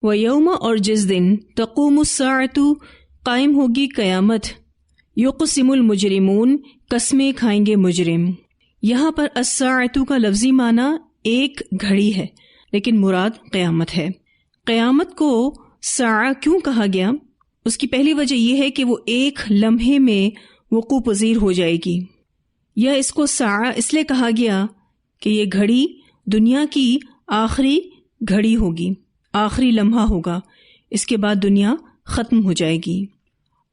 وَيَوْمَ اور جس دن تقوم الساعة قائم ہوگی قیامت، یقسم المجرمون قسمیں کھائیں گے مجرم۔ یہاں پر الساعة کا لفظی معنی ایک گھڑی ہے، لیکن مراد قیامت ہے۔ قیامت کو ساعہ کیوں کہا گیا؟ اس کی پہلی وجہ یہ ہے کہ وہ ایک لمحے میں وقوع پذیر ہو جائے گی، یا اس کو ساعہ اس لیے کہا گیا کہ یہ گھڑی دنیا کی آخری گھڑی ہوگی، آخری لمحہ ہوگا، اس کے بعد دنیا ختم ہو جائے گی۔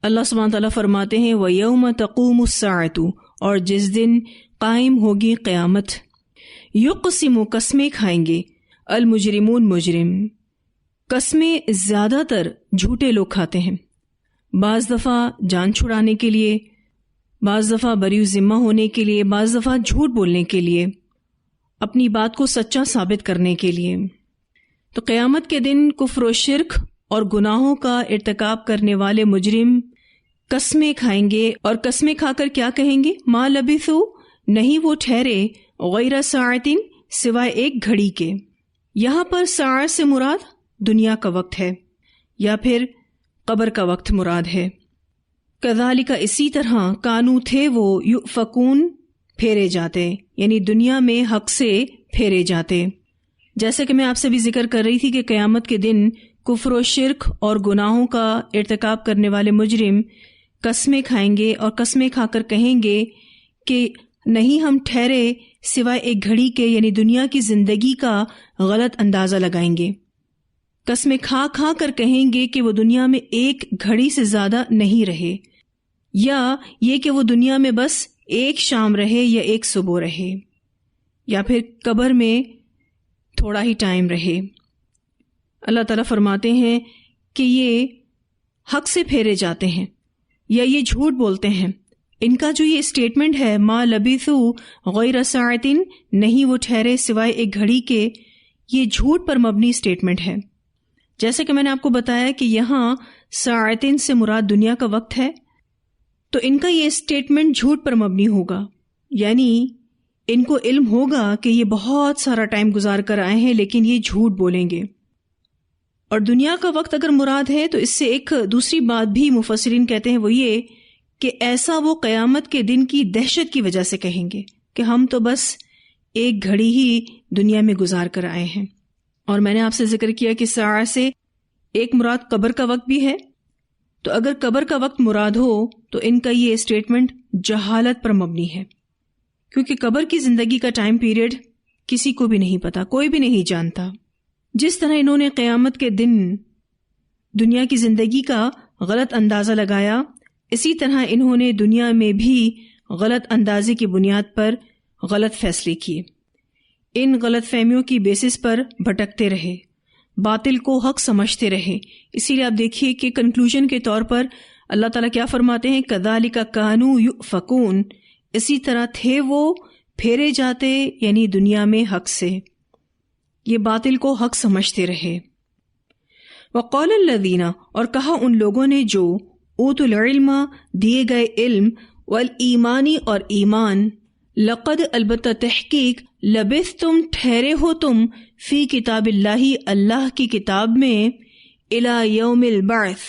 اللہ سبحانہ تعالیٰ فرماتے ہیں وَيَوْمَ تَقُومُ السَّاعَةُ اور جس دن قائم ہوگی قیامت، یقسم قسمیں کھائیں گے، المجرمون مجرم۔ قسمیں زیادہ تر جھوٹے لوگ کھاتے ہیں، بعض دفعہ جان چھڑانے کے لیے، بعض دفعہ بری ذمہ ہونے کے لیے، بعض دفعہ جھوٹ بولنے کے لیے، اپنی بات کو سچا ثابت کرنے کے لیے۔ تو قیامت کے دن کفر و شرک اور گناہوں کا ارتکاب کرنے والے مجرم قسمیں کھائیں گے، اور قسمیں کھا کر کیا کہیں گے؟ ما لبثوا نہیں وہ ٹھہرے، غیر ساعتن سوائے ایک گھڑی کے۔ یہاں پر ساعت سے مراد دنیا کا وقت ہے، یا پھر قبر کا وقت مراد ہے۔ کذالک اسی طرح کانو تھے وہ یؤفکون پھیرے جاتے، یعنی دنیا میں حق سے پھیرے جاتے۔ جیسے کہ میں آپ سے بھی ذکر کر رہی تھی کہ قیامت کے دن کفر و شرک اور گناہوں کا ارتکاب کرنے والے مجرم قسمیں کھائیں گے، اور قسمیں کھا کر کہیں گے کہ نہیں ہم ٹھہرے سوائے ایک گھڑی کے، یعنی دنیا کی زندگی کا غلط اندازہ لگائیں گے۔ قسمیں کھا کھا کر کہیں گے کہ وہ دنیا میں ایک گھڑی سے زیادہ نہیں رہے، یا یہ کہ وہ دنیا میں بس ایک شام رہے یا ایک صبح رہے، یا پھر قبر میں تھوڑا ہی ٹائم رہے۔ اللہ تعالیٰ فرماتے ہیں کہ یہ حق سے پھیرے جاتے ہیں یا یہ جھوٹ بولتے ہیں۔ ان کا جو یہ اسٹیٹمنٹ ہے ما لبثوا غیر ساعتن نہیں وہ ٹھہرے سوائے ایک گھڑی کے، یہ جھوٹ پر مبنی اسٹیٹمنٹ ہے۔ جیسے کہ میں نے آپ کو بتایا کہ یہاں ساعتن سے مراد دنیا کا وقت ہے، تو ان کا یہ اسٹیٹمنٹ جھوٹ پر مبنی ہوگا، یعنی ان کو علم ہوگا کہ یہ بہت سارا ٹائم گزار کر آئے ہیں لیکن یہ جھوٹ بولیں گے۔ اور دنیا کا وقت اگر مراد ہے تو اس سے ایک دوسری بات بھی مفسرین کہتے ہیں، وہ یہ کہ ایسا وہ قیامت کے دن کی دہشت کی وجہ سے کہیں گے کہ ہم تو بس ایک گھڑی ہی دنیا میں گزار کر آئے ہیں۔ اور میں نے آپ سے ذکر کیا کہ ساعہ سے ایک مراد قبر کا وقت بھی ہے، تو اگر قبر کا وقت مراد ہو تو ان کا یہ اسٹیٹمنٹ جہالت پر مبنی ہے، کیونکہ قبر کی زندگی کا ٹائم پیریڈ کسی کو بھی نہیں پتا، کوئی بھی نہیں جانتا۔ جس طرح انہوں نے قیامت کے دن دنیا کی زندگی کا غلط اندازہ لگایا، اسی طرح انہوں نے دنیا میں بھی غلط اندازے کی بنیاد پر غلط فیصلے کیے، ان غلط فہمیوں کی بیسس پر بھٹکتے رہے، باطل کو حق سمجھتے رہے۔ اسی لیے آپ دیکھیے کہ کنکلوژن کے طور پر اللہ تعالیٰ کیا فرماتے ہیں، کذالک کانوا یؤفکون، اسی طرح تھے وہ پھیرے جاتے، یعنی دنیا میں حق سے، یہ باطل کو حق سمجھتے رہے۔ وقال الذین، اور کہا ان لوگوں نے جو اوتوا العلم دیے گئے علم، والایمانی اور ایمان، لقد البتہ تحقیق، لبثتم ٹھہرے ہو تم، فی کتاب اللہ اللہ کی کتاب میں، الی یوم البعث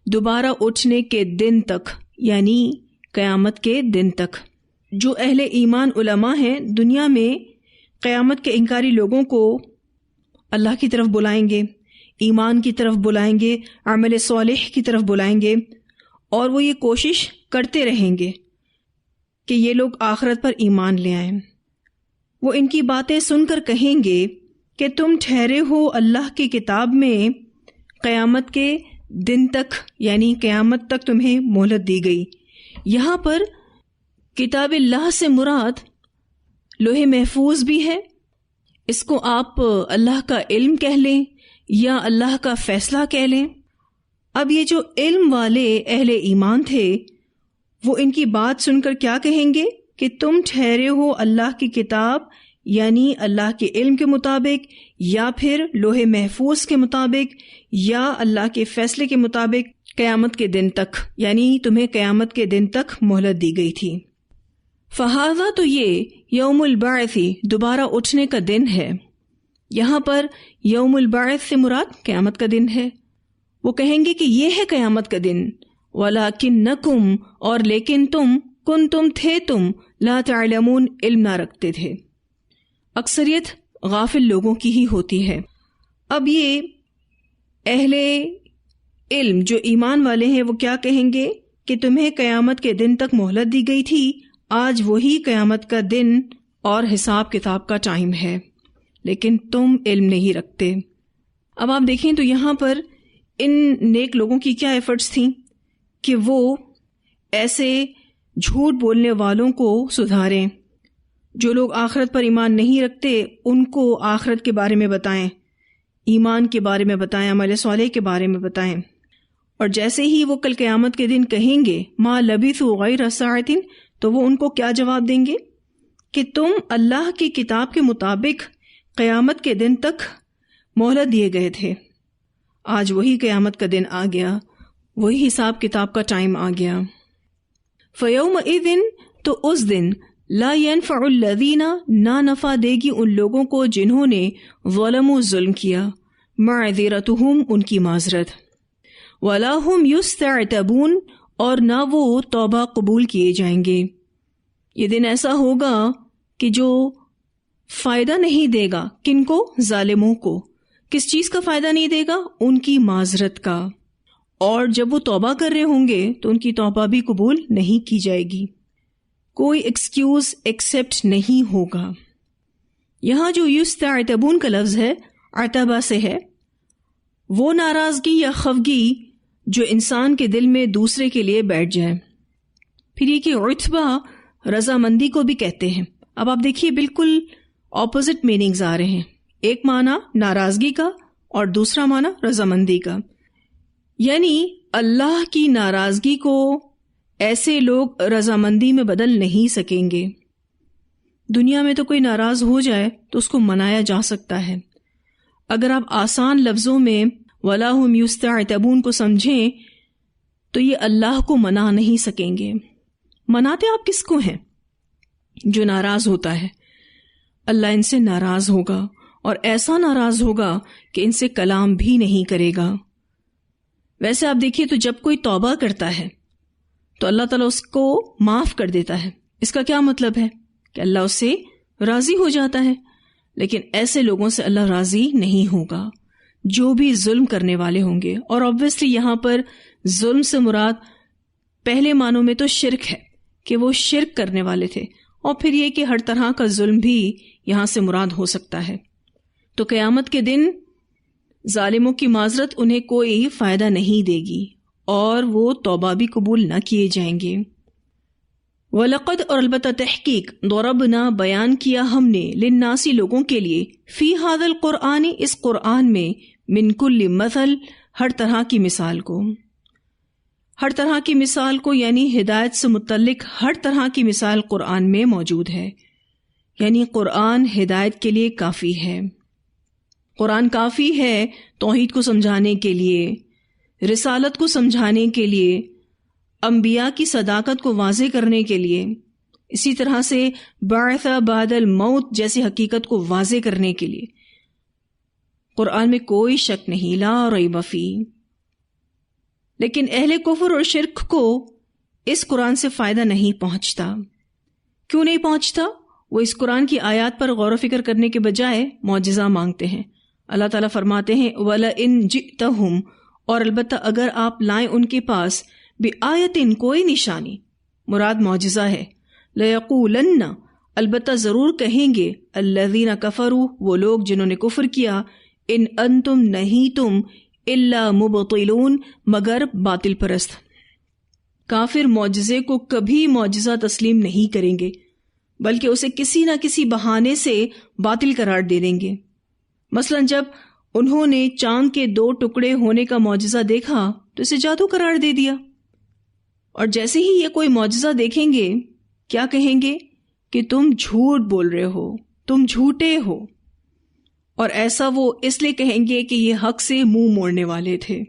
دوبارہ اٹھنے کے دن تک، یعنی قیامت کے دن تک۔ جو اہل ایمان علماء ہیں دنیا میں قیامت کے انکاری لوگوں کو اللہ کی طرف بلائیں گے، ایمان کی طرف بلائیں گے، عمل صالح کی طرف بلائیں گے، اور وہ یہ کوشش کرتے رہیں گے کہ یہ لوگ آخرت پر ایمان لے آئیں۔ وہ ان کی باتیں سن کر کہیں گے کہ تم ٹھہرے ہو اللہ کی کتاب میں قیامت کے دن تک، یعنی قیامت تک تمہیں مہلت دی گئی۔ یہاں پر کتاب اللہ سے مراد لوح محفوظ بھی ہے، اس کو آپ اللہ کا علم کہہ لیں یا اللہ کا فیصلہ کہہ لیں۔ اب یہ جو علم والے اہل ایمان تھے وہ ان کی بات سن کر کیا کہیں گے کہ تم ٹھہرے ہو اللہ کی کتاب، یعنی اللہ کے علم کے مطابق، یا پھر لوح محفوظ کے مطابق، یا اللہ کے فیصلے کے مطابق قیامت کے دن تک، یعنی تمہیں قیامت کے دن تک مہلت دی گئی تھی۔ فہذا تو یہ یوم البعث دوبارہ اٹھنے کا دن ہے، یہاں پر یوم البعث سے مراد قیامت کا دن ہے. وہ کہیں گے کہ یہ ہے قیامت کا دن. وَلَكِنَّكُمْ اور لیکن تم تھے تم لا تعلمون علم نہ رکھتے تھے. اکثریت غافل لوگوں کی ہی ہوتی ہے. اب یہ اہل علم جو ایمان والے ہیں وہ کیا کہیں گے کہ تمہیں قیامت کے دن تک مہلت دی گئی تھی، آج وہی قیامت کا دن اور حساب کتاب کا ٹائم ہے، لیکن تم علم نہیں رکھتے. اب آپ دیکھیں تو یہاں پر ان نیک لوگوں کی کیا ایفرٹس تھیں کہ وہ ایسے جھوٹ بولنے والوں کو سدھاریں. جو لوگ آخرت پر ایمان نہیں رکھتے ان کو آخرت کے بارے میں بتائیں، ایمان کے بارے میں بتائیں، عمل صالح کے بارے میں بتائیں. اور جیسے ہی وہ کل قیامت کے دن کہیں گے ما لبثوا غیر ساعۃ، تو وہ ان کو کیا جواب دیں گے کہ تم اللہ کی کتاب کے مطابق قیامت کے دن تک مہلت دیے گئے تھے، آج وہی قیامت کا دن آ گیا، وہی حساب کتاب کا ٹائم آ گیا. فَيَوْمَئِذٍ تو اس دن لا ينفع الذین نہ نفع دے گی ان لوگوں کو جنہوں نے ظلموا ظلم کیا، معذرتہم ان کی معذرت، ولا هم یستعتبون اور نہ وہ توبہ قبول کیے جائیں گے. یہ دن ایسا ہوگا کہ جو فائدہ نہیں دے گا. کن کو؟ ظالموں کو. کس چیز کا فائدہ نہیں دے گا؟ ان کی معذرت کا. اور جب وہ توبہ کر رہے ہوں گے تو ان کی توبہ بھی قبول نہیں کی جائے گی، کوئی ایکسکیوز ایکسیپٹ نہیں ہوگا. یہاں جو یستعتبون کا لفظ ہے عتبہ سے ہے، وہ ناراضگی یا خفگی جو انسان کے دل میں دوسرے کے لیے بیٹھ جائے. پھر یہ کہ عتبہ رضامندی کو بھی کہتے ہیں. اب آپ دیکھیے بالکل اپوزٹ میننگز آ رہے ہیں. ایک معنی ناراضگی کا اور دوسرا معنی رضامندی کا. یعنی اللہ کی ناراضگی کو ایسے لوگ رضامندی میں بدل نہیں سکیں گے. دنیا میں تو کوئی ناراض ہو جائے تو اس کو منایا جا سکتا ہے. اگر آپ آسان لفظوں میں وَلَا هُمْ يُسْتَعْتَبُونَ کو سمجھیں تو یہ اللہ کو منا نہیں سکیں گے. مناتے آپ کس کو ہیں؟ جو ناراض ہوتا ہے. اللہ ان سے ناراض ہوگا اور ایسا ناراض ہوگا کہ ان سے کلام بھی نہیں کرے گا. ویسے آپ دیکھیے تو جب کوئی توبہ کرتا ہے تو اللہ تعالیٰ اس کو معاف کر دیتا ہے. اس کا کیا مطلب ہے؟ کہ اللہ اس سے راضی ہو جاتا ہے. لیکن ایسے لوگوں سے اللہ راضی نہیں ہوگا جو بھی ظلم کرنے والے ہوں گے. اور obviously یہاں پر ظلم سے مراد پہلے معنوں میں تو شرک ہے کہ وہ شرک کرنے والے تھے، اور پھر یہ کہ ہر طرح کا ظلم بھی یہاں سے مراد ہو سکتا ہے. تو قیامت کے دن ظالموں کی معذرت انہیں کوئی فائدہ نہیں دے گی اور وہ توبہ بھی قبول نہ کیے جائیں گے. وَلَقَدْ اور البتہ تحقیق ضربنا بیان کیا ہم نے للناسی لوگوں کے لیے فی ھذا القرآن اس قرآن میں من کل مثل ہر طرح کی مثال کو. ہر طرح کی مثال کو یعنی ہدایت سے متعلق ہر طرح کی مثال قرآن میں موجود ہے. یعنی قرآن ہدایت کے لیے کافی ہے. قرآن کافی ہے توحید کو سمجھانے کے لیے، رسالت کو سمجھانے کے لیے، انبیاء کی صداقت کو واضح کرنے کے لیے، اسی طرح سے بعث بعد الموت جیسی حقیقت کو واضح کرنے کے لیے. قرآن میں کوئی شک نہیں، لا ریب فیہ. لیکن اہل کفر اور شرک کو اس قرآن سے فائدہ نہیں پہنچتا. کیوں نہیں پہنچتا؟ وہ اس قرآن کی آیات پر غور و فکر کرنے کے بجائے معجزہ مانگتے ہیں. اللہ تعالیٰ فرماتے ہیں وَلَئِن جِئْتَهُمْ اور البتہ اگر آپ لائیں ان کے پاس بِآیَةٍ کوئی نشانی، مراد معجزہ ہے، لَيَقُولَنَّ البتہ ضرور کہیں گے الَّذِينَ كَفَرُوا وہ لوگ جنہوں نے کفر کیا، ان انتم نہیں تم الا مبطلون مگر باطل پرست. کافر معجزے کو کبھی معجزہ تسلیم نہیں کریں گے، بلکہ اسے کسی نہ کسی بہانے سے باطل قرار دے دیں گے. مثلا جب انہوں نے چاند کے 2 ٹکڑے ہونے کا معجزہ دیکھا تو اسے جادو قرار دے دیا. اور جیسے ہی یہ کوئی معجزہ دیکھیں گے کیا کہیں گے کہ تم جھوٹ بول رہے ہو، تم جھوٹے ہو. اور ایسا وہ اس لیے کہیں گے کہ یہ حق سے منہ موڑنے والے تھے.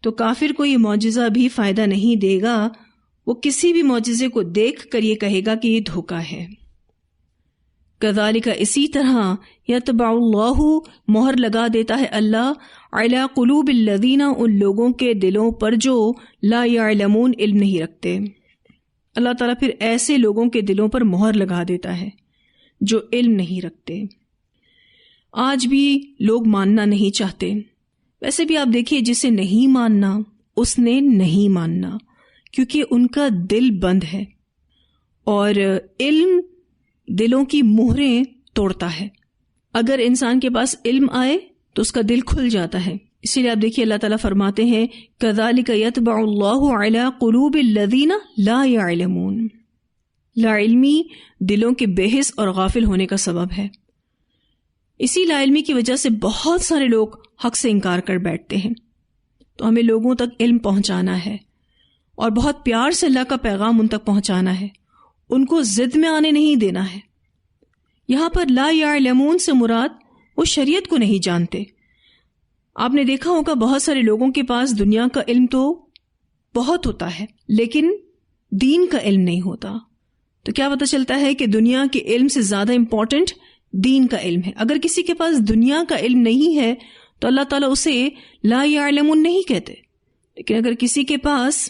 تو کافر کو یہ معجزہ بھی فائدہ نہیں دے گا. وہ کسی بھی معجزے کو دیکھ کر یہ کہے گا کہ یہ دھوکہ ہے. کذالک اسی طرح یطبع اللہ مہر لگا دیتا ہے اللہ علی قلوب الذین ان لوگوں کے دلوں پر جو لا یعلمون علم نہیں رکھتے. اللہ تعالیٰ پھر ایسے لوگوں کے دلوں پر مہر لگا دیتا ہے جو علم نہیں رکھتے. آج بھی لوگ ماننا نہیں چاہتے. ویسے بھی آپ دیکھیے جسے نہیں ماننا اس نے نہیں ماننا، کیونکہ ان کا دل بند ہے، اور علم دلوں کی مہریں توڑتا ہے. اگر انسان کے پاس علم آئے تو اس کا دل کھل جاتا ہے. اسی لیے آپ دیکھیے اللہ تعالیٰ فرماتے ہیں کذالک یطبع اللہ علی قلوب الذین لا یعلمون. لا علمی دلوں کے بے حس اور غافل ہونے کا سبب ہے. اسی لا علمی کی وجہ سے بہت سارے لوگ حق سے انکار کر بیٹھتے ہیں. تو ہمیں لوگوں تک علم پہنچانا ہے اور بہت پیار سے اللہ کا پیغام ان تک پہنچانا ہے، ان کو ضد میں آنے نہیں دینا ہے. یہاں پر لا یعلمون سے مراد وہ شریعت کو نہیں جانتے. آپ نے دیکھا ہوگا بہت سارے لوگوں کے پاس دنیا کا علم تو بہت ہوتا ہے لیکن دین کا علم نہیں ہوتا. تو کیا پتہ چلتا ہے کہ دنیا کے علم سے زیادہ امپورٹنٹ دین کا علم ہے. اگر کسی کے پاس دنیا کا علم نہیں ہے تو اللہ تعالیٰ اسے لا یعلمون نہیں کہتے، لیکن اگر کسی کے پاس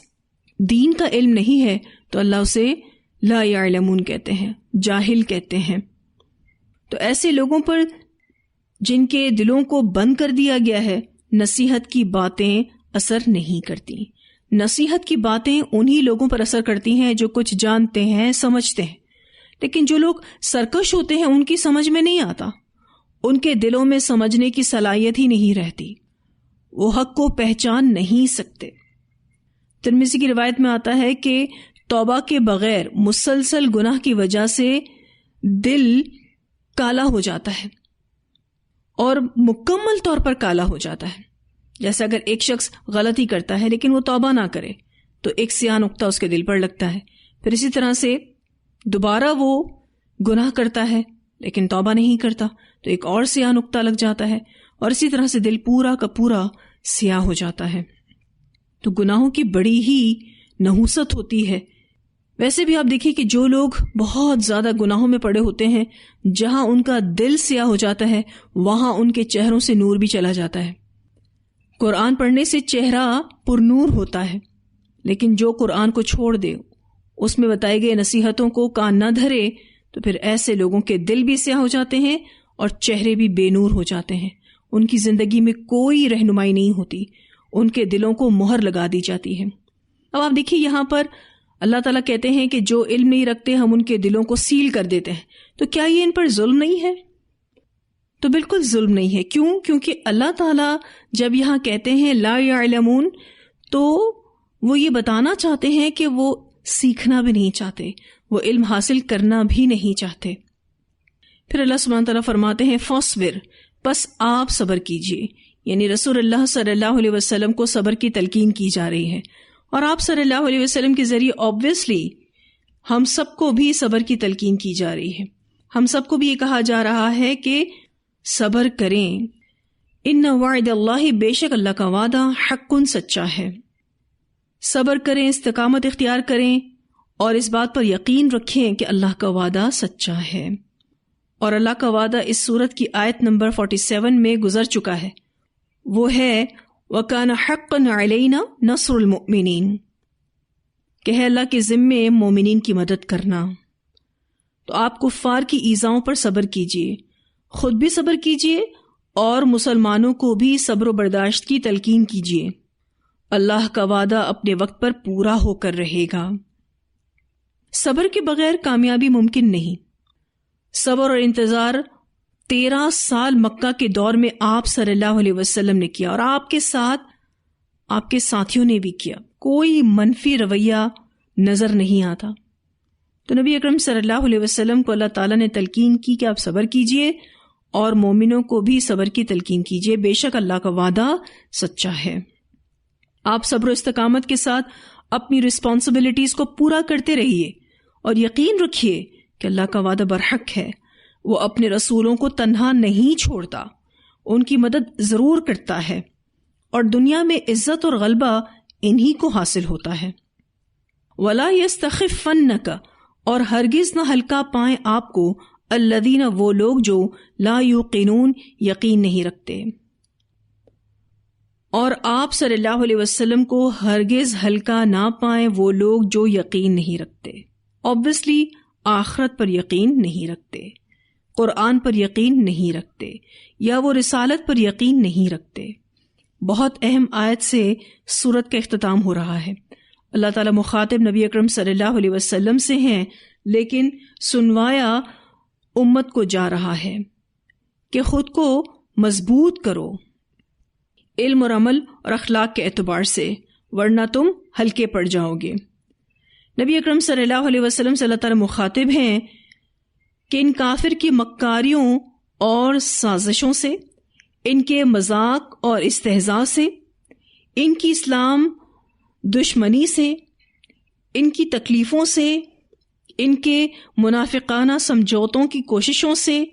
دین کا علم نہیں ہے تو اللہ اسے لا یعلمون کہتے ہیں، جاہل کہتے ہیں. تو ایسے لوگوں پر جن کے دلوں کو بند کر دیا گیا ہے، نصیحت کی باتیں اثر نہیں کرتی. نصیحت کی باتیں انہی لوگوں پر اثر کرتی ہیں جو کچھ جانتے ہیں، سمجھتے ہیں. لیکن جو لوگ سرکش ہوتے ہیں ان کی سمجھ میں نہیں آتا، ان کے دلوں میں سمجھنے کی صلاحیت ہی نہیں رہتی، وہ حق کو پہچان نہیں سکتے. ترمذی کی روایت میں آتا ہے کہ توبہ کے بغیر مسلسل گناہ کی وجہ سے دل کالا ہو جاتا ہے اور مکمل طور پر کالا ہو جاتا ہے. جیسے اگر ایک شخص غلطی کرتا ہے لیکن وہ توبہ نہ کرے تو ایک سیاہ نقطہ اس کے دل پر لگتا ہے. پھر اسی طرح سے دوبارہ وہ گناہ کرتا ہے لیکن توبہ نہیں کرتا تو ایک اور سیاہ نقطہ لگ جاتا ہے، اور اسی طرح سے دل پورا کا پورا سیاہ ہو جاتا ہے. تو گناہوں کی بڑی ہی نحوست ہوتی ہے. ویسے بھی آپ دیکھیے کہ جو لوگ بہت زیادہ گناہوں میں پڑے ہوتے ہیں، جہاں ان کا دل سیاہ ہو جاتا ہے وہاں ان کے چہروں سے نور بھی چلا جاتا ہے. قرآن پڑھنے سے چہرہ پر نور ہوتا ہے، لیکن جو قرآن کو چھوڑ دے، اس میں بتائے گئے نصیحتوں کو کان نہ دھرے، تو پھر ایسے لوگوں کے دل بھی سیاہ ہو جاتے ہیں اور چہرے بھی بے نور ہو جاتے ہیں. ان کی زندگی میں کوئی رہنمائی نہیں ہوتی، ان کے دلوں کو مہر لگا دی جاتی ہے. اب آپ دیکھیے یہاں پر اللہ تعالیٰ کہتے ہیں کہ جو علم نہیں رکھتے ہم ان کے دلوں کو سیل کر دیتے ہیں. تو کیا یہ ان پر ظلم نہیں ہے؟ تو بالکل ظلم نہیں ہے. کیوں؟ کیونکہ اللہ تعالیٰ جب یہاں کہتے ہیں لا یعلمون تو وہ یہ بتانا چاہتے ہیں کہ وہ سیکھنا بھی نہیں چاہتے، وہ علم حاصل کرنا بھی نہیں چاہتے. پھر اللہ سبحانہ تعالیٰ فرماتے ہیں فاصبر، پس آپ صبر کیجئے. یعنی رسول اللہ صلی اللہ علیہ وسلم کو صبر کی تلقین کی جا رہی ہے، اور آپ صلی اللہ علیہ وسلم کے ذریعے obviously ہم سب کو بھی صبر کی تلقین کی جا رہی ہے. ہم سب کو بھی یہ کہا جا رہا ہے کہ صبر کریں. ان وعد اللہ، بے شک اللہ کا وعدہ حق سچا ہے. صبر کریں، استقامت اختیار کریں اور اس بات پر یقین رکھیں کہ اللہ کا وعدہ سچا ہے. اور اللہ کا وعدہ اس سورت کی آیت نمبر 47 میں گزر چکا ہے. وہ ہے وَكَانَ حَقًّا عَلَيْنَا نَصْرُ الْمُؤْمِنِينَ، کہ ہے اللہ کے ذمے مومنین کی مدد کرنا. تو آپ کفار کی ایذاؤں پر صبر کیجئے، خود بھی صبر کیجئے اور مسلمانوں کو بھی صبر و برداشت کی تلقین کیجئے. اللہ کا وعدہ اپنے وقت پر پورا ہو کر رہے گا. صبر کے بغیر کامیابی ممکن نہیں. صبر اور انتظار 13 سال مکہ کے دور میں آپ صلی اللہ علیہ وسلم نے کیا، اور آپ کے ساتھ آپ کے ساتھیوں نے بھی کیا. کوئی منفی رویہ نظر نہیں آتا. تو نبی اکرم صلی اللہ علیہ وسلم کو اللہ تعالیٰ نے تلقین کی کہ آپ صبر کیجئے اور مومنوں کو بھی صبر کی تلقین کیجئے، بے شک اللہ کا وعدہ سچا ہے. آپ صبر و استقامت کے ساتھ اپنی رسپانسبلٹیز کو پورا کرتے رہیے اور یقین رکھیے کہ اللہ کا وعدہ برحق ہے. وہ اپنے رسولوں کو تنہا نہیں چھوڑتا، ان کی مدد ضرور کرتا ہے، اور دنیا میں عزت اور غلبہ انہی کو حاصل ہوتا ہے. وَلَا يَسْتَخِفَّنَّكَ، اور ہرگز نہ ہلکا پائیں آپ کو الذین وہ لوگ جو لا یوقنون یقین نہیں رکھتے. اور آپ صلی اللہ علیہ وسلم کو ہرگز ہلکا نہ پائیں وہ لوگ جو یقین نہیں رکھتے. obviously آخرت پر یقین نہیں رکھتے، قرآن پر یقین نہیں رکھتے، یا وہ رسالت پر یقین نہیں رکھتے. بہت اہم آیت سے سورت کا اختتام ہو رہا ہے. اللہ تعالیٰ مخاطب نبی اکرم صلی اللہ علیہ وسلم سے ہیں، لیکن سنوایا امت کو جا رہا ہے کہ خود کو مضبوط کرو علم اور عمل اور اخلاق کے اعتبار سے، ورنہ تم ہلکے پڑ جاؤ گے. نبی اکرم صلی اللہ علیہ وسلم سے اللہ تعالیٰ مخاطب ہیں کہ ان کافر کی مکاریوں اور سازشوں سے، ان کے مذاق اور استہزاء سے، ان کی اسلام دشمنی سے، ان کی تکلیفوں سے، ان کے منافقانہ سمجھوتوں کی کوششوں سے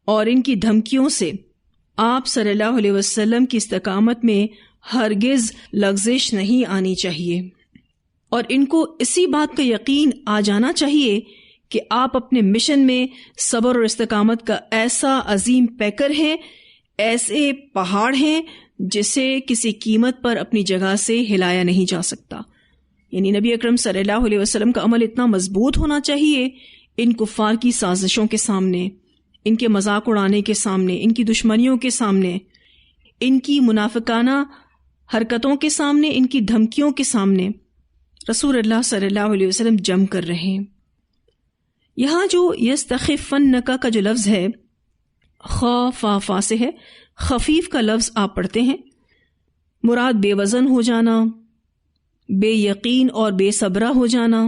اور ان کی دھمکیوں سے آپ صلی اللہ علیہ وسلم کی استقامت میں ہرگز لغزش نہیں آنی چاہیے، اور ان کو اسی بات کا یقین آ جانا چاہیے کہ آپ اپنے مشن میں صبر اور استقامت کا ایسا عظیم پیکر ہیں، ایسے پہاڑ ہیں جسے کسی قیمت پر اپنی جگہ سے ہلایا نہیں جا سکتا. یعنی نبی اکرم صلی اللہ علیہ وسلم کا عمل اتنا مضبوط ہونا چاہیے ان کفار کی سازشوں کے سامنے، ان کے مذاق اڑانے کے سامنے، ان کی دشمنیوں کے سامنے، ان کی منافقانہ حرکتوں کے سامنے، ان کی دھمکیوں کے سامنے رسول اللہ صلی اللہ علیہ وسلم جم کر رہے ہیں. یہاں جو یستخفنک کا جو لفظ ہے، فا سے ہے، خفیف کا لفظ آپ پڑھتے ہیں، مراد بے وزن ہو جانا، بے یقین اور بے صبرہ ہو جانا.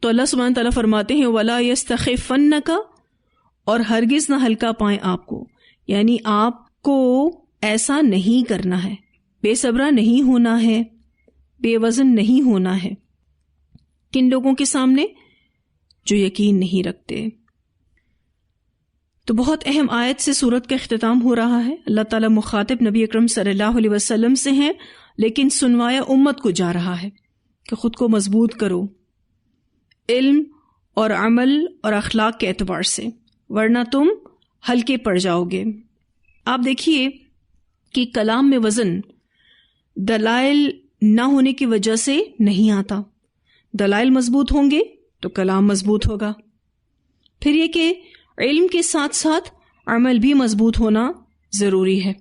تو اللہ سبحانہ تعالیٰ فرماتے ہیں وَلَا يَسْتَخِفَنَّكَ، اور ہرگز نہ ہلکا پائیں آپ کو، یعنی آپ کو ایسا نہیں کرنا ہے، بے صبرہ نہیں ہونا ہے، بے وزن نہیں ہونا ہے. کن لوگوں کے سامنے؟ جو یقین نہیں رکھتے. تو بہت اہم آیت سے سورت کا اختتام ہو رہا ہے. اللہ تعالیٰ مخاطب نبی اکرم صلی اللہ علیہ وسلم سے ہیں، لیکن سنوایا امت کو جا رہا ہے کہ خود کو مضبوط کرو علم اور عمل اور اخلاق کے اعتبار سے، ورنہ تم ہلکے پڑ جاؤ گے. آپ دیکھیے کہ کلام میں وزن دلائل نہ ہونے کی وجہ سے نہیں آتا. دلائل مضبوط ہوں گے تو کلام مضبوط ہوگا. پھر یہ کہ علم کے ساتھ ساتھ عمل بھی مضبوط ہونا ضروری ہے.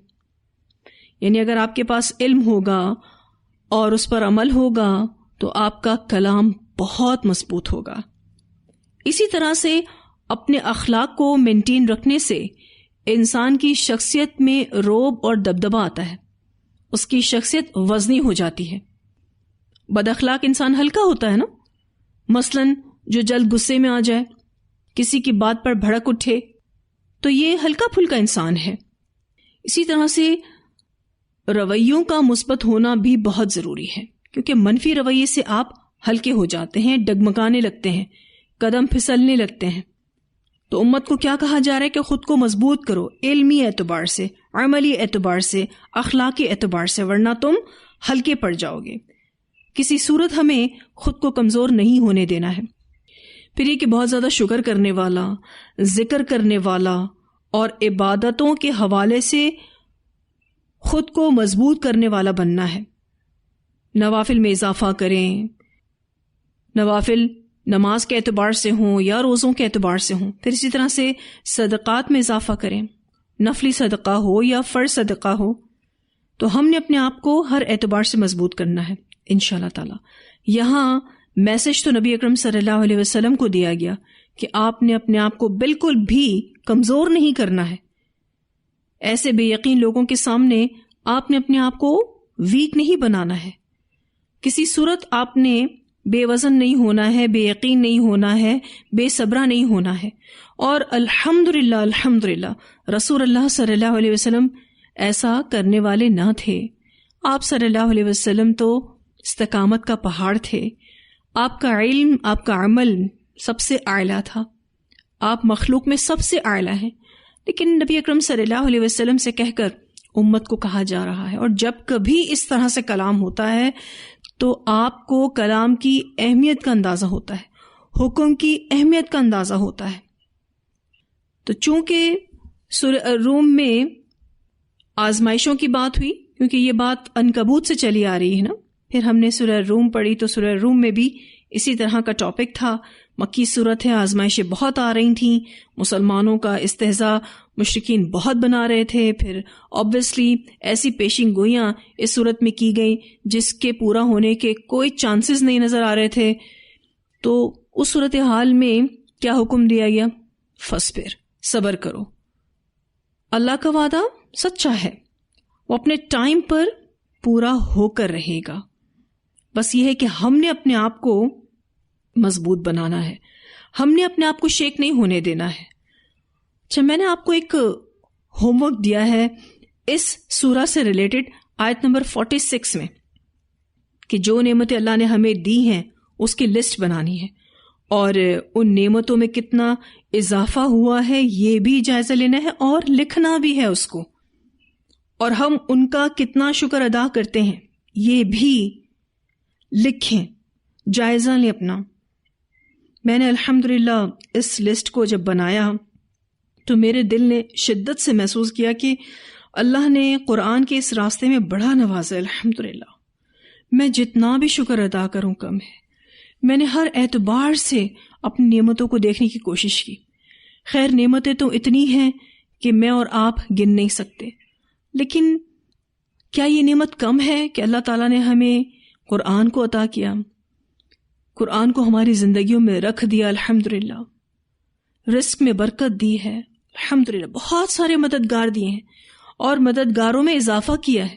یعنی اگر آپ کے پاس علم ہوگا اور اس پر عمل ہوگا تو آپ کا کلام بہت مضبوط ہوگا. اسی طرح سے اپنے اخلاق کو مینٹین رکھنے سے انسان کی شخصیت میں رعب اور دبدبہ آتا ہے، اس کی شخصیت وزنی ہو جاتی ہے. بد اخلاق انسان ہلکا ہوتا ہے نا، مثلاً جو جلد غصے میں آ جائے، کسی کی بات پر بھڑک اٹھے، تو یہ ہلکا پھلکا انسان ہے. اسی طرح سے رویوں کا مثبت ہونا بھی بہت ضروری ہے، کیونکہ منفی رویے سے آپ ہلکے ہو جاتے ہیں، ڈگمگانے لگتے ہیں، قدم پھسلنے لگتے ہیں. تو امت کو کیا کہا جا رہا ہے کہ خود کو مضبوط کرو علمی اعتبار سے، عملی اعتبار سے، اخلاقی اعتبار سے، ورنہ تم ہلکے پڑ جاؤ گے. کسی صورت ہمیں خود کو کمزور نہیں ہونے دینا ہے. پھر یہ کہ بہت زیادہ شکر کرنے والا، ذکر کرنے والا اور عبادتوں کے حوالے سے خود کو مضبوط کرنے والا بننا ہے. نوافل میں اضافہ کریں، نوافل نماز کے اعتبار سے ہوں یا روزوں کے اعتبار سے ہوں. پھر اسی طرح سے صدقات میں اضافہ کریں، نفلی صدقہ ہو یا فرض صدقہ ہو. تو ہم نے اپنے آپ کو ہر اعتبار سے مضبوط کرنا ہے انشاءاللہ تعالی. یہاں میسج تو نبی اکرم صلی اللہ علیہ وسلم کو دیا گیا کہ آپ نے اپنے آپ کو بالکل بھی کمزور نہیں کرنا ہے. ایسے بے یقین لوگوں کے سامنے آپ نے اپنے آپ کو ویک نہیں بنانا ہے. کسی صورت آپ نے بے وزن نہیں ہونا ہے، بے یقین نہیں ہونا ہے، بے صبرہ نہیں ہونا ہے. اور الحمدللہ رسول اللہ صلی اللہ علیہ وسلم ایسا کرنے والے نہ تھے. آپ صلی اللہ علیہ وسلم تو استقامت کا پہاڑ تھے. آپ کا علم، آپ کا عمل سب سے اعلیٰ تھا. آپ مخلوق میں سب سے اعلیٰ ہیں. لیکن نبی اکرم صلی اللہ علیہ وسلم سے کہہ کر امت کو کہا جا رہا ہے. اور جب کبھی اس طرح سے کلام ہوتا ہے تو آپ کو کلام کی اہمیت کا اندازہ ہوتا ہے، حکم کی اہمیت کا اندازہ ہوتا ہے. تو چونکہ سورہ الروم میں آزمائشوں کی بات ہوئی، کیونکہ یہ بات عنکبوت سے چلی آ رہی ہے نا، پھر ہم نے سورہ الروم پڑھی تو سورہ الروم میں بھی اسی طرح کا ٹاپک تھا، مکی صورت ہے، آزمائشیں بہت آ رہی تھیں، مسلمانوں کا استہزاء مشرکین بہت بنا رہے تھے، پھر آبویسلی ایسی پیشین گوئیاں اس صورت میں کی گئیں جس کے پورا ہونے کے کوئی چانسز نہیں نظر آ رہے تھے. تو اس صورتحال میں کیا حکم دیا گیا؟ فاصبر، صبر کرو. اللہ کا وعدہ سچا ہے، وہ اپنے ٹائم پر پورا ہو کر رہے گا. بس یہ ہے کہ ہم نے اپنے آپ کو مضبوط بنانا ہے، ہم نے اپنے آپ کو شیک نہیں ہونے دینا ہے. اچھا، میں نے آپ کو ایک ہوم ورک دیا ہے اس سورہ سے ریلیٹڈ، آیت نمبر 46 میں، کہ جو نعمتیں اللہ نے ہمیں دی ہیں اس کی لسٹ بنانی ہے، اور ان نعمتوں میں کتنا اضافہ ہوا ہے یہ بھی جائزہ لینا ہے، اور لکھنا بھی ہے اس کو، اور ہم ان کا کتنا شکر ادا کرتے ہیں یہ بھی لکھیں، جائزہ لیں اپنا. میں نے الحمدللہ اس لسٹ کو جب بنایا تو میرے دل نے شدت سے محسوس کیا کہ اللہ نے قرآن کے اس راستے میں بڑا نوازا. الحمدللہ میں جتنا بھی شکر ادا کروں کم ہے. میں نے ہر اعتبار سے اپنی نعمتوں کو دیکھنے کی کوشش کی. خیر نعمتیں تو اتنی ہیں کہ میں اور آپ گن نہیں سکتے، لیکن کیا یہ نعمت کم ہے کہ اللہ تعالیٰ نے ہمیں قرآن کو عطا کیا، قرآن کو ہماری زندگیوں میں رکھ دیا. الحمدللہ رزق میں برکت دی ہے، الحمدللہ بہت سارے مددگار دیے ہیں، اور مددگاروں میں اضافہ کیا ہے،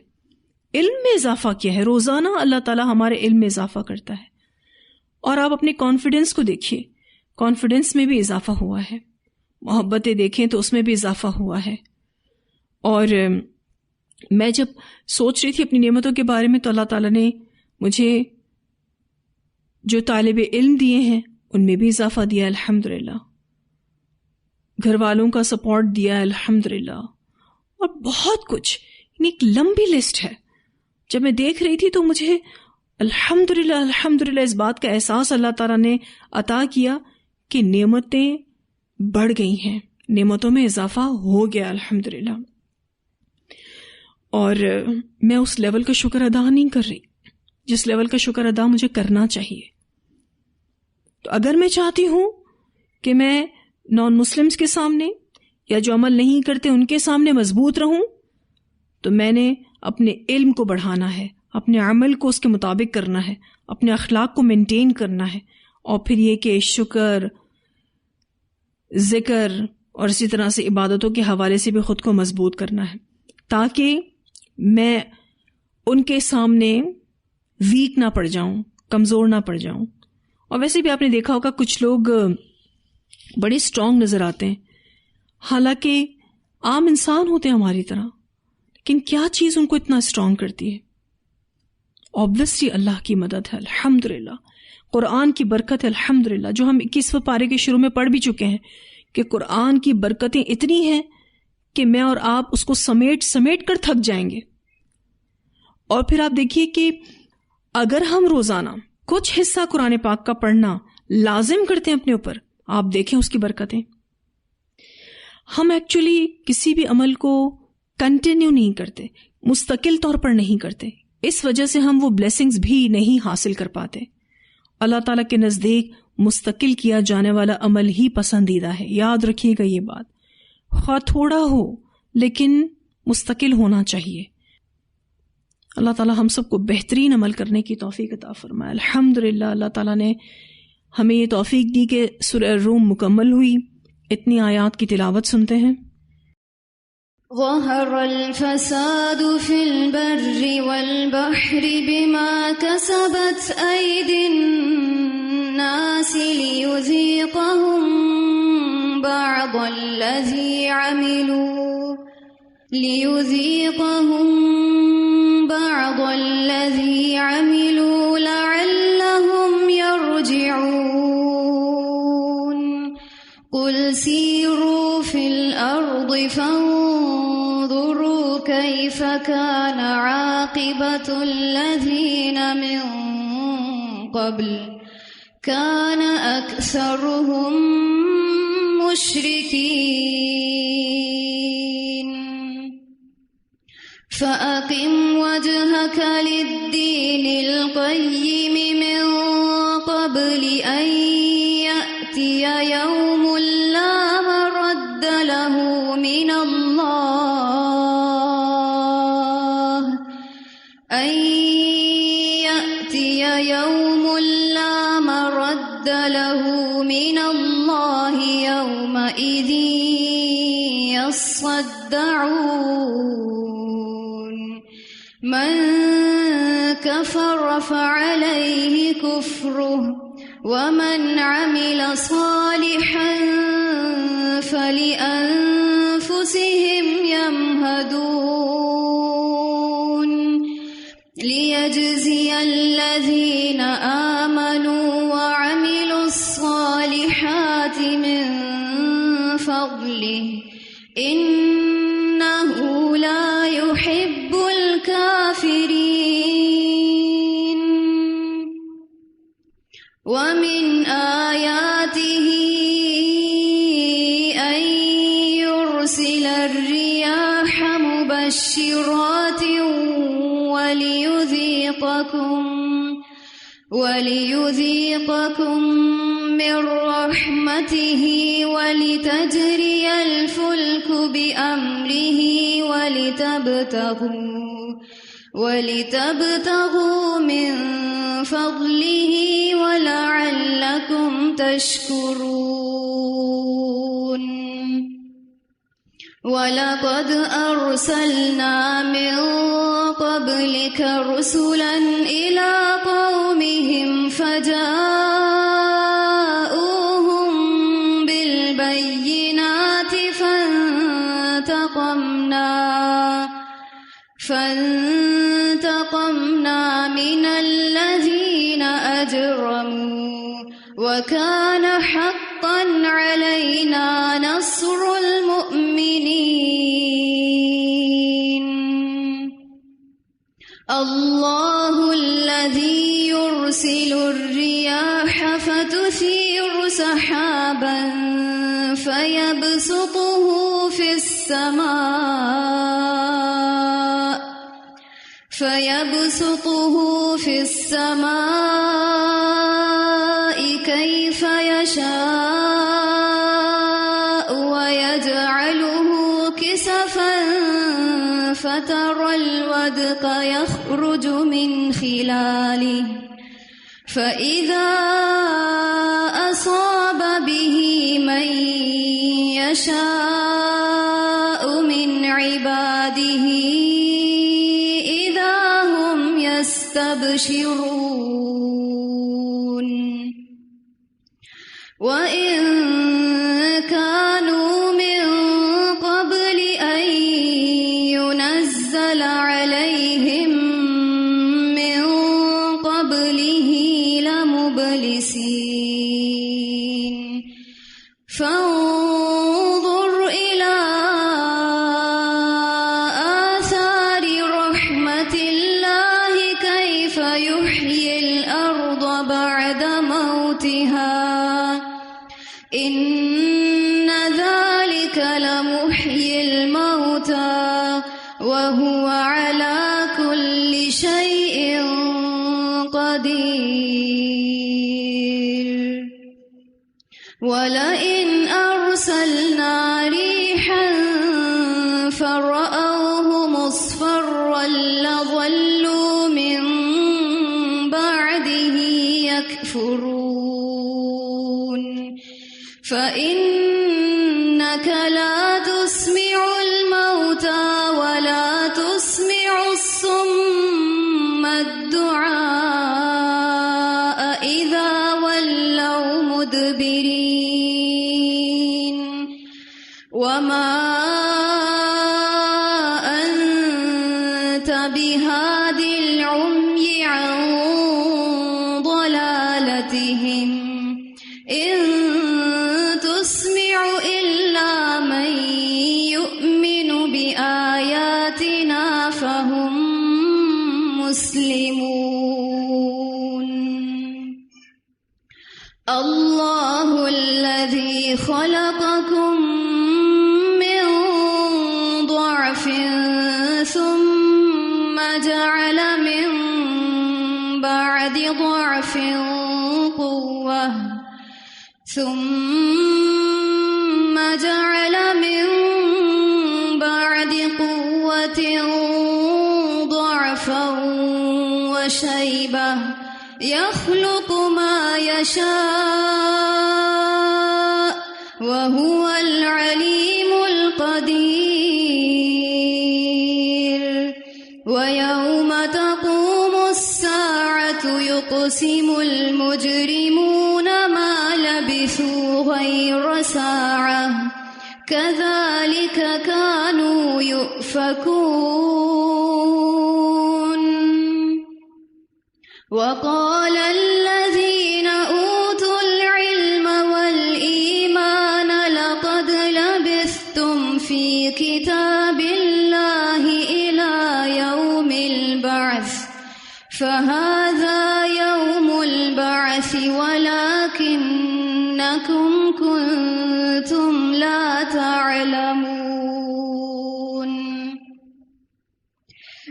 علم میں اضافہ کیا ہے. روزانہ اللہ تعالیٰ ہمارے علم میں اضافہ کرتا ہے. اور آپ اپنے کانفیڈنس کو دیکھیے، کانفیڈنس میں بھی اضافہ ہوا ہے. محبتیں دیکھیں تو اس میں بھی اضافہ ہوا ہے. اور میں جب سوچ رہی تھی اپنی نعمتوں کے بارے میں تو اللہ تعالیٰ نے مجھے جو طالب علم دیے ہیں ان میں بھی اضافہ دیا الحمدللہ، گھر والوں کا سپورٹ دیا الحمدللہ، اور بہت کچھ، یعنی ایک لمبی لسٹ ہے. جب میں دیکھ رہی تھی تو مجھے الحمدللہ الحمدللہ اس بات کا احساس اللہ تعالیٰ نے عطا کیا کہ نعمتیں بڑھ گئی ہیں، نعمتوں میں اضافہ ہو گیا الحمدللہ. اور میں اس لیول کا شکر ادا نہیں کر رہی جس لیول کا شکر ادا مجھے کرنا چاہیے. تو اگر میں چاہتی ہوں کہ میں نان مسلمز کے سامنے یا جو عمل نہیں کرتے ان کے سامنے مضبوط رہوں، تو میں نے اپنے علم کو بڑھانا ہے، اپنے عمل کو اس کے مطابق کرنا ہے، اپنے اخلاق کو مینٹین کرنا ہے، اور پھر یہ کہ شکر، ذکر اور اسی طرح سے عبادتوں کے حوالے سے بھی خود کو مضبوط کرنا ہے، تاکہ میں ان کے سامنے ویک نہ پڑ جاؤں، کمزور نہ پڑ جاؤں. اور ویسے بھی آپ نے دیکھا ہوگا کچھ لوگ بڑے اسٹرانگ نظر آتے ہیں، حالانکہ عام انسان ہوتے ہیں ہماری طرح، لیکن کیا چیز ان کو اتنا اسٹرانگ کرتی ہے؟ obviously اللہ کی مدد ہے الحمدللہ، قرآن کی برکت ہے الحمدللہ، جو ہم 21ویں پارے کے شروع میں پڑھ بھی چکے ہیں کہ قرآن کی برکتیں اتنی ہیں کہ میں اور آپ اس کو سمیٹ کر تھک جائیں گے. اور پھر آپ دیکھیے کہ اگر ہم روزانہ کچھ حصہ قرآن پاک کا پڑھنا لازم کرتے ہیں اپنے اوپر، آپ دیکھیں اس کی برکتیں. ہم ایکچولی کسی بھی عمل کو کنٹینیو نہیں کرتے، مستقل طور پر نہیں کرتے، اس وجہ سے ہم وہ بلیسنگز بھی نہیں حاصل کر پاتے. اللہ تعالیٰ کے نزدیک مستقل کیا جانے والا عمل ہی پسندیدہ ہے. یاد رکھیے گا یہ بات، خواہ تھوڑا ہو لیکن مستقل ہونا چاہیے. اللہ تعالیٰ ہم سب کو بہترین عمل کرنے کی توفیق عطا فرمائے. الحمدللہ اللہ تعالیٰ نے ہمیں یہ توفیق دی کہ سورہ الروم مکمل ہوئی. اتنی آیات کی تلاوت سنتے ہیں. ظهر الفساد في البر والبحر بما كسبت أيدي الناس ليذيقهم بعض الذي عملوا لعلهم يرجعون. قل سيروا في الأرض فانظروا كيف كان عاقبة الذين من قبل كان أكثرهم المشركين فأقم وجهك للدين القيم من قبل أن يأتي يوم لا مرد له من الله يوم لا مرد له من الله يومئذ يصدعون من كفر فعليه كفره ومن عمل صالحا فلأنفسهم يمهدون ليجزي الذين آمنوا وعملوا الصالحات من فضله إنه لا يحب الكافرين ومن آياته أن يرسل الرياح مبشرات وليذيقكم من رحمته ولتجري الفلك بأمره ولتبتغوا من فضله ولعلكم تشكرون وَلَقَدْ أَرْسَلْنَا مِن قَبْلِكَ رُسُلًا إِلَىٰ قَوْمِهِمْ فَجَاءُوهُم بِالْبَيِّنَاتِ فَانتَقَمْنَا مِنَ الَّذِينَ أَجْرَمُوا وَكَانَ حَقًّا عَلَيْنَا نَصْرُ الْمُؤْمِنِينَ اللَّهُ الَّذِي يُرْسِلُ الرِّيَاحَ فَتُثِيرُ سَحَابًا فَيَبْسُطُهُ في السماء كيف يشاء ويجعله كسفا فترى الودق يخرج من خلاله فإذا أصاب به من يشاء من عباده إذا هم يستبشرون وإن كانوا من قبل أن ينزل عليهم من قبله لمبلسين فانظر إلى آثار رحمة الله كيف يحيي الأرض بعد موتها إن ذلك لمحيي الموتى وهو على كل شيء قدير ولئن أرسلنا ريحا فرأوه مصفرا لظلوا من بعده يكفرون فإنك لا تسمع الموتى ولا تسمع الصم الدعاء إذا ولوا مدبرين وما أنت بهاد العمي عن ضلالتهم إن تسمع إلا من يؤمن بآياتنا فهم مسلمون الله الذي الذي خلقكم من ضعف ثم جعل من بعد ضعف قوة ثم جعل من بعد قوة ضعفا وشيبة يخلق ما يشاء وهو العليم القدير ويوم تقوم الساعة يقسم المجرمون ما لبثوا غير ساعة كذلك كانوا يؤفكون وقال الذين أوتوا العلم والإيمان لقد لبثتم في كتاب الله إلى يوم البعث فهذا يوم البعث ولكنكم كنتم لا تعلمون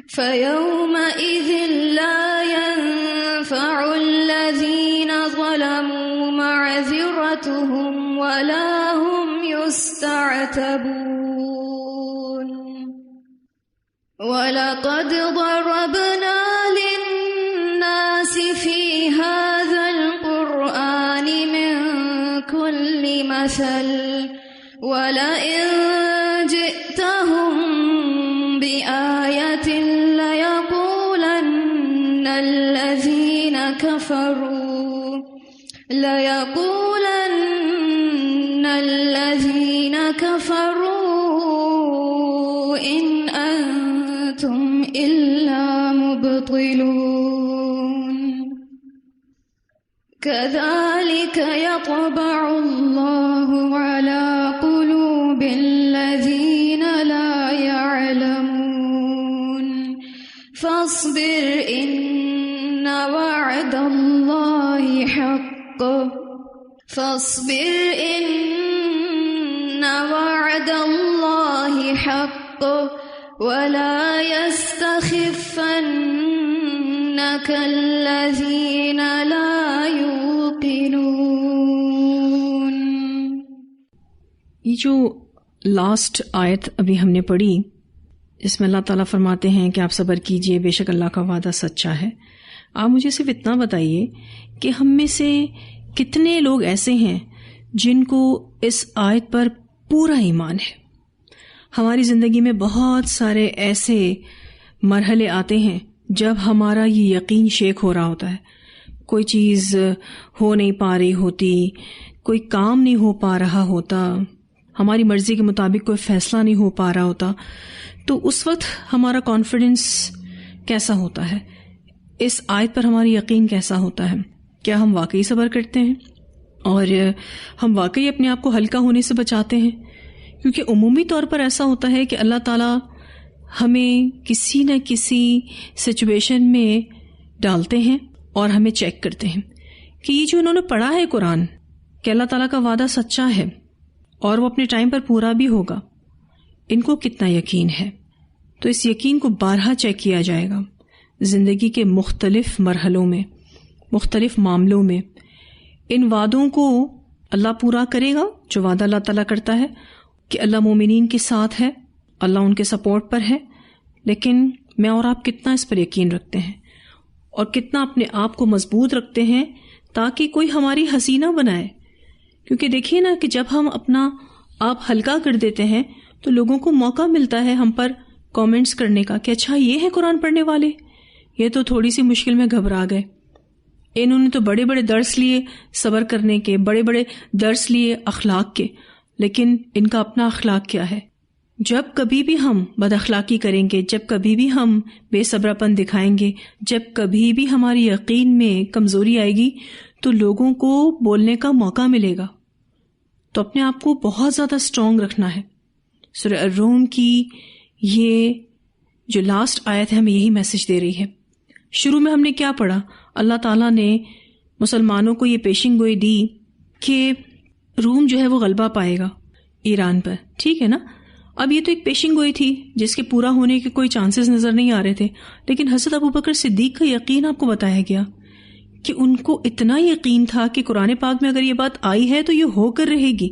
فيومئذ لا ينفع الذين ظلموا معذرتهم ولا هم يستعتبون ولقد ضربنا للناس في هذا القرآن من كل مثل ولئن جئتهم بآية ليقولن الذين كفروا إن أنتم إلا مبطلون كذلك يطبع الله على قلوب الذين لا يعلمون فاصبر إن وعد الله حق ولا يستخفنك الذين لا يوقنون. یہ جو لاسٹ آیت ابھی ہم نے پڑھی اس میں اللہ تعالیٰ فرماتے ہیں کہ آپ صبر کیجئے، بے شک اللہ کا وعدہ سچا ہے. آپ مجھے صرف اتنا بتائیے کہ ہم میں سے کتنے لوگ ایسے ہیں جن کو اس آیت پر پورا ایمان ہے. ہماری زندگی میں بہت سارے ایسے مرحلے آتے ہیں جب ہمارا یہ یقین شیک ہو رہا ہوتا ہے، کوئی چیز ہو نہیں پا رہی ہوتی، کوئی کام نہیں ہو پا رہا ہوتا، ہماری مرضی کے مطابق کوئی فیصلہ نہیں ہو پا رہا ہوتا، تو اس وقت ہمارا کانفیڈنس کیسا ہوتا ہے؟ اس آیت پر ہماری یقین کیسا ہوتا ہے؟ کیا ہم واقعی صبر کرتے ہیں اور ہم واقعی اپنے آپ کو ہلکا ہونے سے بچاتے ہیں؟ کیونکہ عمومی طور پر ایسا ہوتا ہے کہ اللہ تعالیٰ ہمیں کسی نہ کسی سچویشن میں ڈالتے ہیں اور ہمیں چیک کرتے ہیں کہ یہ جو انہوں نے پڑھا ہے قرآن کہ اللہ تعالیٰ کا وعدہ سچا ہے اور وہ اپنے ٹائم پر پورا بھی ہوگا، ان کو کتنا یقین ہے. تو اس یقین کو بارہا چیک کیا جائے گا زندگی کے مختلف مرحلوں میں، مختلف معاملوں میں. ان وعدوں کو اللہ پورا کرے گا جو وعدہ اللہ تعالیٰ کرتا ہے کہ اللہ مومنین کے ساتھ ہے، اللہ ان کے سپورٹ پر ہے. لیکن میں اور آپ کتنا اس پر یقین رکھتے ہیں اور کتنا اپنے آپ کو مضبوط رکھتے ہیں تاکہ کوئی ہماری ہنسی نہ بنائے. کیونکہ دیکھیے نا کہ جب ہم اپنا آپ ہلکا کر دیتے ہیں تو لوگوں کو موقع ملتا ہے ہم پر کامنٹس کرنے کا کہ اچھا یہ ہے قرآن پڑھنے والے، یہ تو تھوڑی سی مشکل میں گھبرا گئے، انہوں نے تو بڑے بڑے درس لیے صبر کرنے کے، بڑے بڑے درس لیے اخلاق کے، لیکن ان کا اپنا اخلاق کیا ہے؟ جب کبھی بھی ہم بد اخلاقی کریں گے، جب کبھی بھی ہم بے صبراپن دکھائیں گے، جب کبھی بھی ہماری یقین میں کمزوری آئے گی تو لوگوں کو بولنے کا موقع ملے گا. تو اپنے آپ کو بہت زیادہ اسٹرانگ رکھنا ہے. سورہ الروم کی یہ جو لاسٹ آیت ہے ہمیں یہی میسج دے رہی ہے. شروع میں ہم نے کیا پڑھا؟ اللہ تعالیٰ نے مسلمانوں کو یہ پیشن گوئی دی کہ روم جو ہے وہ غلبہ پائے گا ایران پر، ٹھیک ہے نا. اب یہ تو ایک پیشن گوئی تھی جس کے پورا ہونے کے کوئی چانسز نظر نہیں آ رہے تھے، لیکن حضرت ابوبکر صدیق کا یقین آپ کو بتایا گیا کہ ان کو اتنا یقین تھا کہ قرآن پاک میں اگر یہ بات آئی ہے تو یہ ہو کر رہے گی،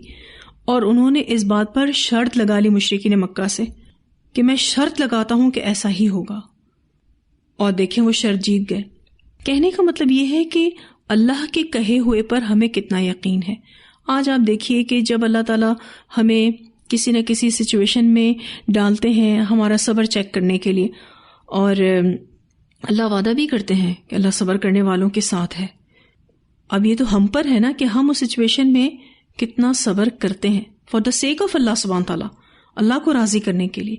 اور انہوں نے اس بات پر شرط لگا لی مشرکین مکہ سے کہ میں شرط لگاتا ہوں کہ ایسا ہی ہوگا، اور دیکھیں وہ شرط جیت گئے. کہنے کا مطلب یہ ہے کہ اللہ کے کہے ہوئے پر ہمیں کتنا یقین ہے. آج آپ دیکھیے کہ جب اللہ تعالیٰ ہمیں کسی نہ کسی سچویشن میں ڈالتے ہیں ہمارا صبر چیک کرنے کے لیے، اور اللہ وعدہ بھی کرتے ہیں کہ اللہ صبر کرنے والوں کے ساتھ ہے. اب یہ تو ہم پر ہے نا کہ ہم اس سچویشن میں کتنا صبر کرتے ہیں فار دا سیک آف اللہ سبحانہ تعالیٰ، اللہ کو راضی کرنے کے لیے،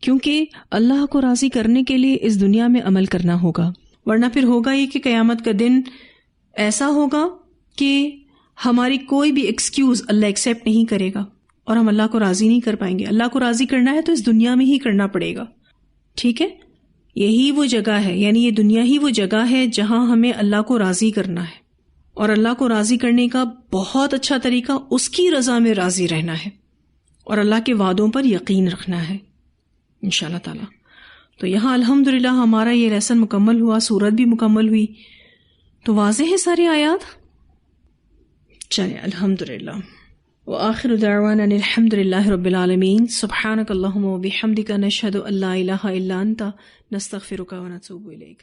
کیونکہ اللہ کو راضی کرنے کے لیے اس دنیا میں عمل کرنا ہوگا، ورنہ پھر ہوگا یہ کہ قیامت کا دن ایسا ہوگا کہ ہماری کوئی بھی ایکسکیوز اللہ ایکسیپٹ نہیں کرے گا اور ہم اللہ کو راضی نہیں کر پائیں گے. اللہ کو راضی کرنا ہے تو اس دنیا میں ہی کرنا پڑے گا، ٹھیک ہے. یہی وہ جگہ ہے، یعنی یہ دنیا ہی وہ جگہ ہے جہاں ہمیں اللہ کو راضی کرنا ہے، اور اللہ کو راضی کرنے کا بہت اچھا طریقہ اس کی رضا میں راضی رہنا ہے اور اللہ کے وعدوں پر یقین رکھنا ہے انشاءاللہ تعالی. تو یہاں الحمدللہ ہمارا یہ لیسن مکمل ہوا، سورت بھی مکمل ہوئی. تو واضح ہے ساری آیات. چلے الحمدللہ. وآخر دعوانا الحمدللہ رب العالمین. سبحانک اللہم وبحمدک نشہد ان لا الہ الا انت نستغفرک ونتوب الیک.